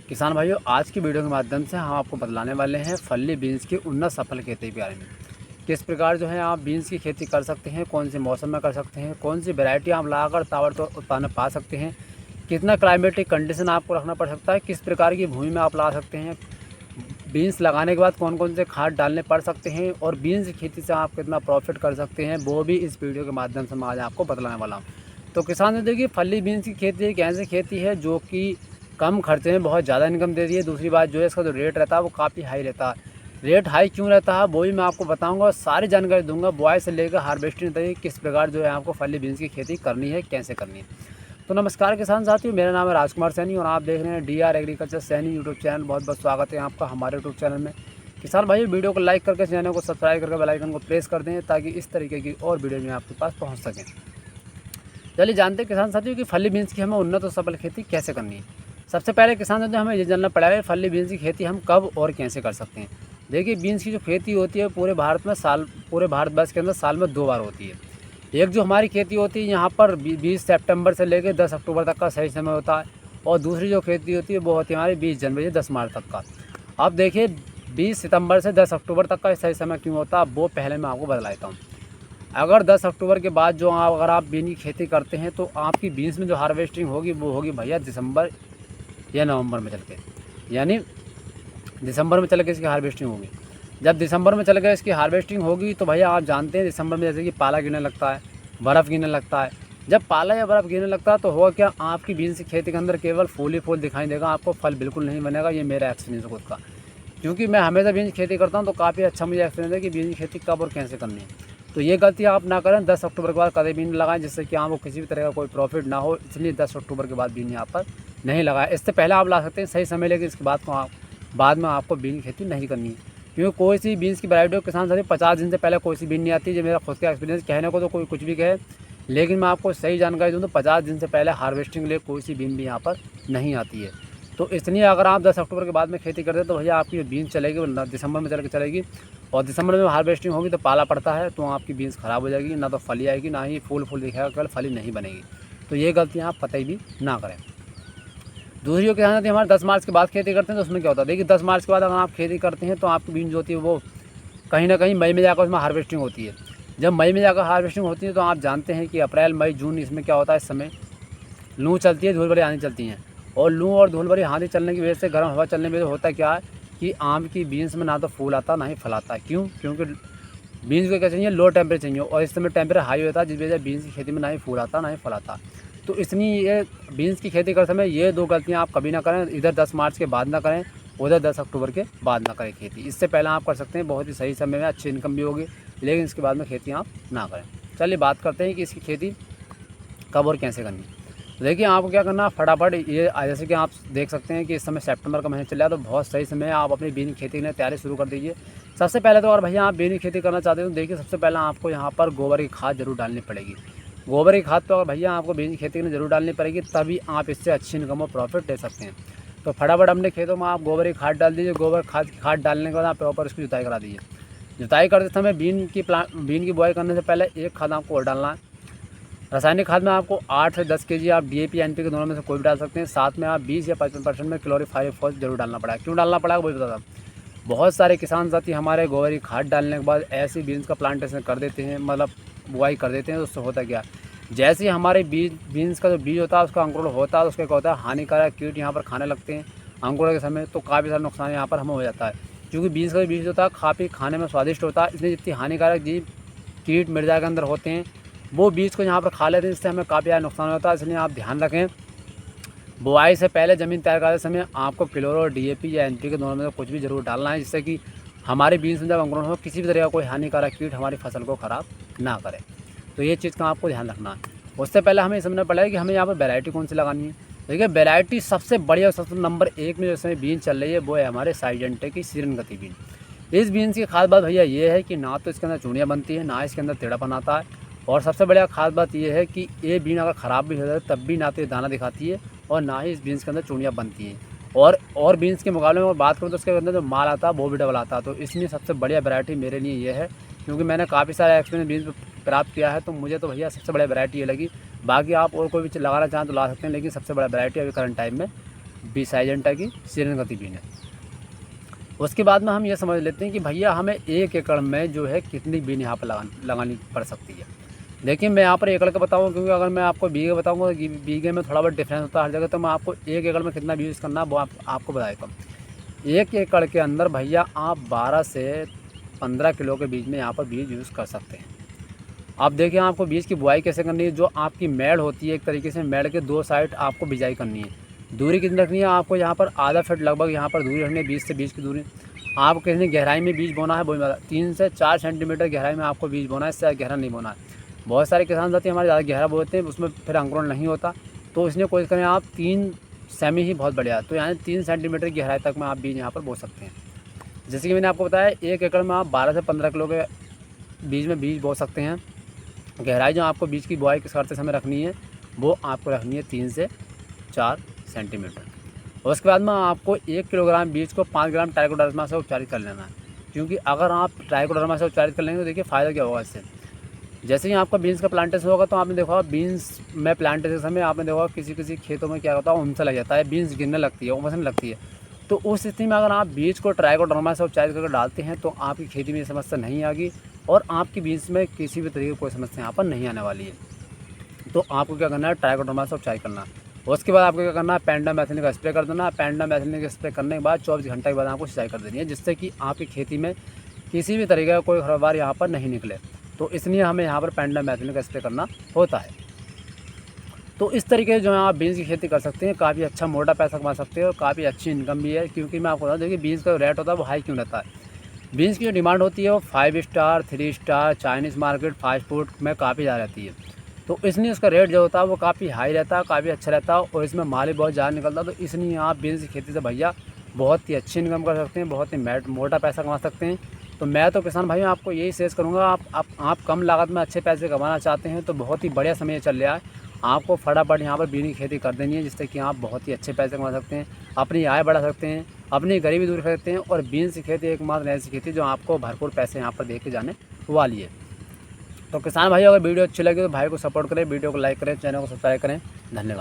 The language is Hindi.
किसान भाइयों, आज की वीडियो के माध्यम से हम आपको बतलाने वाले हैं फली बीन्स की उन्नत सफल खेती के बारे में। किस प्रकार जो है आप बीन्स की खेती कर सकते हैं, कौन से मौसम में कर सकते हैं, कौन सी वैरायटी आप लगाकर ताबड़तोड़ उत्पादन पा सकते हैं, कितना क्लाइमेटिक कंडीशन आपको रखना पड़ सकता है, किस प्रकार की भूमि में आप लगा सकते हैं, बीन्स लगाने के बाद कौन कौन से खाद डालने पड़ सकते हैं और बीन्स की खेती से आप कितना प्रॉफिट कर सकते हैं, वो भी इस वीडियो के माध्यम से मैं आज आपको बतलाने वाला हूँ। तो किसान देखिए, फली बीन्स की खेती एक ऐसी खेती है जो कि कम खर्चे में बहुत ज़्यादा इनकम दे रही है। दूसरी बात जो है, इसका जो रेट रहता है वो काफ़ी हाई रहता है। रेट हाई क्यों रहता है वो भी मैं आपको बताऊंगा और सारी जानकारी दूंगा, बुआई से लेकर हार्वेस्टिंग तक किस प्रकार जो है आपको फली बीन्स की खेती करनी है, कैसे करनी है। तो नमस्कार किसान साथियों, मेरा नाम है राजकुमार सैनी और आप देख रहे हैं DR agriculture Saini YouTube channel. बहुत बहुत स्वागत है आपका हमारे यूट्यूब चैनल में। किसान भाई, वीडियो को लाइक करके चैनल को सब्सक्राइब करके बेल आइकन को प्रेस कर दें ताकि इस तरीके की और वीडियो में आपके पास पहुँच सकें। चलिए जानते हैं किसान साथियों कि फली बीन्स की हमें उन्नत और सफल खेती कैसे करनी है। सबसे पहले किसान साथियों, हमें ये जानना पड़ेगा फली बीन्स की खेती हम कब और कैसे कर सकते हैं। देखिए, बीन्स की जो खेती होती है पूरे भारतवर्ष के अंदर साल में 2 बार होती है। एक जो हमारी खेती होती है यहाँ पर 20 सितंबर से लेकर 10 अक्टूबर तक का सही समय होता है, और दूसरी जो खेती होती है वो होती है हमारी 20 जनवरी से 10 मार्च तक का। अब देखिए, 20 सितंबर से 10 अक्टूबर तक का सही समय क्यों होता है वो पहले मैं आपको बता देता हूँ। अगर 10 अक्टूबर के बाद अगर आप बीन की खेती करते हैं तो आपकी बीन्स में जो हार्वेस्टिंग होगी वो होगी भैया दिसंबर या नवंबर में चल के, यानी दिसंबर में चल के इसकी हार्वेस्टिंग होगी। जब दिसंबर में चल के इसकी हार्वेस्टिंग होगी तो भैया आप जानते हैं दिसंबर में जैसे कि पाला गिरने लगता है, बर्फ़ गिरने लगता है। जब पाला या बर्फ़ गिरने लगता है तो होगा क्या, आपकी बीन्स की खेती के अंदर केवल फूल ही फूल दिखाई देगा, आपको फल बिल्कुल नहीं बनेगा। ये मेरा एक्सपीरियंस है खुद का, क्योंकि मैं हमेशा बीन्स की खेती करता हूँ तो काफ़ी अच्छा मुझे एक्सपीरियंस है कि बीन्स की खेती कब और कैसे करनी है। तो ये गलती आप ना करें, 10 अक्टूबर के बाद कभी भी नहीं लगाएं, जिससे कि आपको किसी भी तरह का कोई प्रॉफिट ना हो। इसलिए 10 अक्टूबर के बाद बीन यहाँ पर नहीं लगाएं। इससे पहले आप ला सकते हैं सही समय, लेकिन इसके बाद में आपको बीन की खेती नहीं करनी है, क्योंकि कोई सी बीन्स की वैरायटी हो किसान साथी 50 दिन से पहले कोई सी बीन नहीं आती। जो मेरा खुद का एक्सपीरियंस, कहने को तो कोई कुछ भी कहे, लेकिन मैं आपको सही जानकारी दूँ तो 50 दिन से पहले हार्वेस्टिंग के लिए कोई सी बीन भी यहाँ पर नहीं आती है। तो इसलिए अगर आप 10 अक्टूबर के बाद में खेती करते हैं तो भैया आपकी बीन्स चलेगी वो दिसंबर में चल के चलेगी, और दिसंबर में हार्वेस्टिंग होगी तो पाला पड़ता है तो आपकी बीन्स ख़राब हो जाएगी, ना तो फली आएगी ना ही फूल दिखाएगा, केवल फली नहीं बनेगी। तो ये गलतियाँ आप कतई भी ना करें। दूसरी जो किसान हमारे 10 मार्च के बाद खेती करते हैं तो उसमें क्या होता है, देखिए 10 मार्च के बाद अगर आप खेती करते हैं तो आपकी बीन जो होती है वो कहीं ना कहीं मई में जाकर उसमें हार्वेस्टिंग होती है। जब मई में जाकर हार्वेस्टिंग होती है तो आप जानते हैं कि अप्रैल मई जून इसमें क्या होता है, इस समय लू चलती है, धूल भरी आंधी चलती हैं, और लू और धूल भरी आंधी चलने की वजह से, गर्म हवा चलने की वजह से होता क्या है कि आम की बीन्स में ना तो फूल आता ना ही फल आता है। क्यों? क्योंकि बीन्स को क्या चाहिए, लो टेम्परेचर चाहिए, और इस समय टेम्परेचर हाई होता है, जिस वजह से बीन्स की खेती में ना ही फूल आता ना ही फल आता। तो इसलिए ये बीन्स की खेती करते समय ये 2 गलतियाँ आप कभी ना करें, इधर 10 मार्च के बाद ना करें, उधर 10 अक्टूबर के बाद ना करें खेती। इससे पहले आप कर सकते हैं, बहुत ही सही समय में अच्छी इनकम भी होगी, लेकिन इसके बाद में खेती आप ना करें। चलिए बात करते हैं कि इसकी खेती कब और कैसे करनी है। तो देखिए, आपको क्या करना है, फटाफट ये जैसे कि आप देख सकते हैं कि इस समय सितंबर का महीना चल रहा है, तो बहुत सही समय है, आप अपनी बीन की खेती के लिए तैयारी शुरू कर दीजिए। सबसे पहले तो, और भैया आप बीन की खेती करना चाहते हो तो देखिए, सबसे पहले आपको यहाँ पर गोबर की खाद जरूर डालनी पड़ेगी। गोबर की खाद तो अगर भैया आपको बीन की खेती के लिए जरूर डालनी पड़ेगी, तभी आप इससे अच्छी इनकम और प्रॉफिट ले सकते हैं। तो फटाफट अपने खेतों में आप गोबर की खाद डाल दीजिए। गोबर खाद डालने के बाद आप प्रॉपर इसकी जुताई करा दीजिए। जुताई करते समय बीन की बुआई करने से पहले एक खाद आपको और डालना है। रासायनिक खाद में आपको 8 से 10 केजी आप DAP NPK दोनों में से कोई भी डाल सकते हैं। साथ में आप 20 या 55% में क्लोरीफायरिफॉस जरूर डालना पड़ेगा। क्यों डालना पड़ेगा वही बता। बहुत सारे किसान साथी हमारे गोबर की खाद डालने के बाद ऐसी बीन्स का प्लांटेशन कर देते हैं, मतलब बुआई कर देते हैं। तो उससे होता क्या, जैसे ही हमारे बीन्स का जो बीज होता है उसका अंकुरण होता है, उसका क्या होता है, हानिकारक कीट यहाँ पर खाने लगते हैं अंकुरण के समय। तो काफ़ी सारा नुकसान यहाँ पर हमें हो जाता है, क्योंकि बीन्स का बीज होता है काफ़ी खाने में स्वादिष्ट होता है, इसलिए जितनी हानिकारक जीव कीट मृदा के अंदर होते हैं वो बीज को यहाँ पर खा लेते हैं, इससे हमें काफ़ी ज़्यादा नुकसान होता है। इसलिए आप ध्यान रखें, बुआई से पहले ज़मीन तैयार करते समय आपको क्लोरो और DAP या NPK दोनों में से कुछ भी जरूर डालना है, जिससे कि हमारे बीज में जब अंकुरण हो किसी भी तरह का कोई हानिकारक कीट हमारी फसल को ख़राब ना करे। तो ये चीज़ का आपको ध्यान रखना है। उससे पहले हमें समझना पड़ेगा कि हमें यहाँ पर वैरायटी कौन सी लगानी है। देखिए, वैरायटी सबसे बढ़िया और सबसे नंबर 1 में जो समय बीन चल रही है वो है हमारे साइजेंटे की सीरन गति बीन। इस बीन्स की खास बात भैया ये है कि ना तो इसके अंदर चूड़ियाँ बनती है, ना इसके अंदर टेढ़ापन आता है, और सबसे बढ़िया खास बात यह है कि ये बीन अगर ख़राब भी हो जाए तब भी ना तो ये दाना दिखाती है और ना ही इस बीन्स के अंदर चूड़ियाँ बनती हैं। और बीन्स के मुकाबले में बात करूँ तो उसके अंदर जो माल आता है वो भी डबल आता है। तो इसलिए सबसे बढ़िया वैरायटी मेरे लिए ये है, क्योंकि मैंने काफ़ी सारा एक्सपीरियंस बीन्स प्राप्त किया है, तो मुझे तो भैया सबसे बढ़िया वैरायटी ये लगी। बाकी आप और कोई भी लगाना चाहें तो ला सकते हैं, लेकिन सबसे बड़ा वैरायटी अभी करंट टाइम में सिजेंटा की श्रीगति बीन है। उसके बाद में हम ये समझ लेते हैं कि भैया हमें 1 एकड़ में जो है कितनी बीन यहाँ पर लगानी पड़ सकती है। देखिए मैं यहाँ पर एकड़ का बताऊँ, क्योंकि अगर मैं आपको बीघे बताऊँगा तो बीघे में थोड़ा बहुत डिफरेंस होता है हर जगह, तो मैं आपको 1 एकड़ में कितना बीज यूज़ करना है वो आपको बता देता हूँ। 1 एकड़ के अंदर भैया आप 12 से 15 किलो के बीज में यहाँ पर बीज यूज़ कर सकते हैं। आप देखिए आपको बीज की बुआई कैसे करनी है। जो आपकी मेड़ होती है एक तरीके से मेड़ के 2 साइड आपको बिजाई करनी है। दूरी कितनी रखनी है आपको, यहाँ पर आधा फीट लगभग यहाँ पर दूरी रखनी है, बीज से बीज की दूरी। आपको कितनी गहराई में बीज बोना है वो 3 से 4 सेंटीमीटर गहराई में आपको बीज बोना है, इससे गहरा नहीं बोना है। बहुत सारे किसान जाते हैं हमारे ज़्यादा गहरा बोते हैं, उसमें फिर अंकुरण नहीं होता, तो इसलिए कोशिश करें आप 3 सेमी ही बहुत बढ़िया। तो यानी 3 सेंटीमीटर की गहराई तक में आप बीज यहाँ पर बो सकते हैं। जैसे कि मैंने आपको बताया 1 एकड़ में आप 12 से 15 किलो के बीज में बीज बो सकते हैं। गहराई जो आपको बीज की बुआई करते समय रखनी है वो आपको रखनी है 3 से 4 सेंटीमीटर। और उसके बाद में आपको 1 किलोग्राम बीज को 5 ग्राम ट्राइकोडर्मा से उपचारित कर लेना है। क्योंकि अगर आप ट्राइकोडर्मा से उपचारित कर लेंगे तो देखिए फ़ायदा क्या होगा इससे। जैसे ही आपका बीन्स का प्लांटेशन होगा तो आपने देखा बीन्स में प्लांटेशन समय आपने देखा किसी खेतों में क्या होता है, उमसा लग जाता है, बीन्स गिरने लगती है, उमसने लगती है। तो उस स्थिति में अगर आप बीज को ट्राइकोडर्मा से उपचारित करके डालते हैं तो आपकी खेती में ये समस्या नहीं आएगी और आपकी बीज में किसी भी तरीके की कोई समस्या यहाँ पर नहीं आने वाली है। तो आपको क्या करना है, ट्राइकोडर्मा से उपचार करना। उसके बाद आपको क्या करना है, पेंडामेथिलिन का स्प्रे कर देना। पेंडामेथिलिन का स्प्रे करने के बाद 24 घंटे के बाद आपको सिंचाई कर देनी है, जिससे कि आपकी खेती में किसी भी तरीके का कोई खरपतवार यहाँ पर नहीं निकले। तो इसलिए हमें यहाँ पर पेंडामेथिलिन का स्प्रे करना होता है। तो इस तरीके से जो है आप बीन्स की खेती कर सकते हैं, काफ़ी अच्छा मोटा पैसा कमा सकते हैं और काफ़ी अच्छी इनकम भी है। क्योंकि मैं आपको बता दूँ देखिए बीन्स का रेट होता है वो हाई क्यों रहता है। बीन्स की जो डिमांड होती है वो 5 star 3 star Chinese market fast food में काफ़ी ज़्यादा रहती है। तो इसलिए उसका रेट जो होता है वो काफ़ी हाई रहता है, काफ़ी अच्छा रहता है और इसमें माल भी बहुत ज़्यादा निकलता है। तो इसलिए आप बीन्स की खेती से भैया बहुत ही अच्छी इनकम कर सकते हैं, बहुत ही मोटा पैसा कमा सकते हैं। तो मैं तो किसान भाइयों आपको यही सजेस्ट करूँगा, आप कम लागत में अच्छे पैसे कमाना चाहते हैं तो बहुत ही बढ़िया समय चल रहा है। आपको फटाफट यहाँ पर बीन की खेती कर देनी है, जिससे कि आप बहुत ही अच्छे पैसे कमा सकते हैं, अपनी आय बढ़ा सकते हैं, अपनी गरीबी दूर कर सकते हैं। और बीन्स की खेती एकमात्र ऐसी खेती जो आपको भरपूर पैसे यहाँ पर दे के जाने वाली है। तो किसान भाई अगर वीडियो अच्छी लगी तो भाई को सपोर्ट करें, वीडियो को लाइक करें, चैनल को सब्सक्राइब करें। धन्यवाद।